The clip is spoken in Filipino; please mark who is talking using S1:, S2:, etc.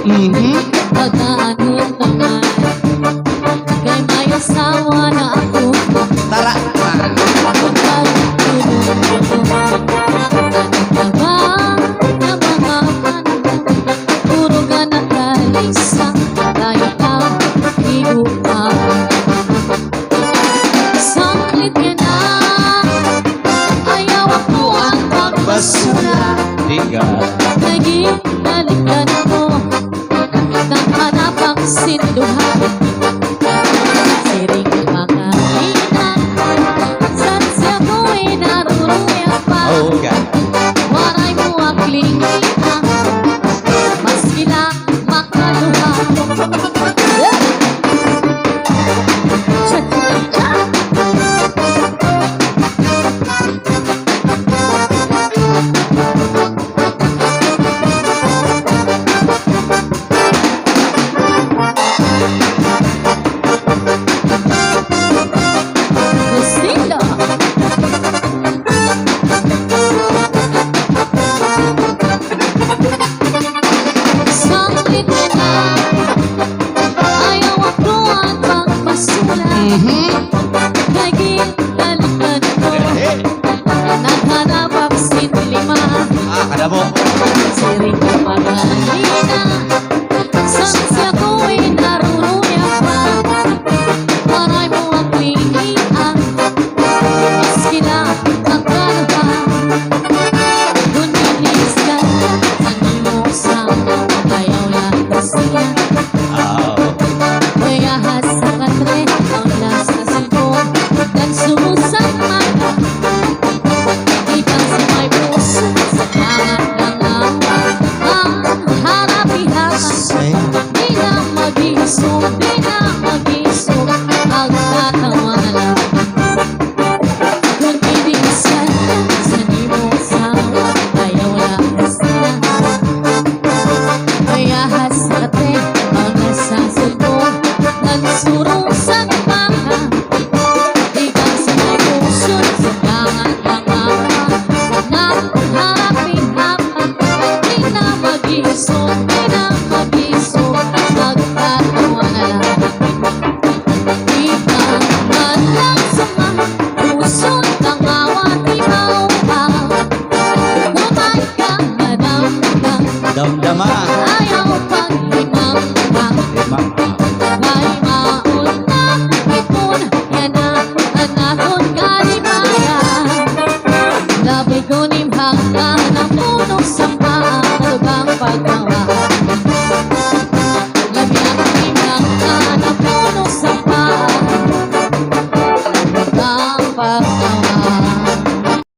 S1: Pagkaanod naman kay may asawa na ako.
S2: Tara.
S1: Basura,
S2: Tiga.
S1: naging balikan mo ng hanapang sinduhan. Siring makahina, saan siya ko'y naruruya pa.
S2: Oh, God.
S1: Waray mo ang klingina, mas sila makaluha.
S2: Kada mo.
S1: Siring pagkahalina, saan siya ko'y naruruya pa. Waray mo ang klinian, maski na ang kaluha. Gumilis ka, hindi mo sama, ayaw lang siya. Kaya hasa ka tre, ang lasa silbong, dan sumusang mata. Ikaw si may puso, sa kangat ng awa, ang harapi-hapa. Di na mag-isog, di na mag-isog, ang tatawa na lang. Kung ibisan, sa di mo sawa, ayaw lang sila. Kaya hasate, ang nasasulbong, nagsurong sa mata. Ikaw si may puso, sa kangat ng awa, ang harapi-hapa. Di na mag-isog, di na mag-isog, magtatawa na lang. Ikaw man lang sama, puso ng awa, di maupaw. Naman ka madamdam,
S2: Damdama.
S1: ayaw paghimang-hang. May mauna, ipon, yan na ang akong kalimayan. Labi ko ni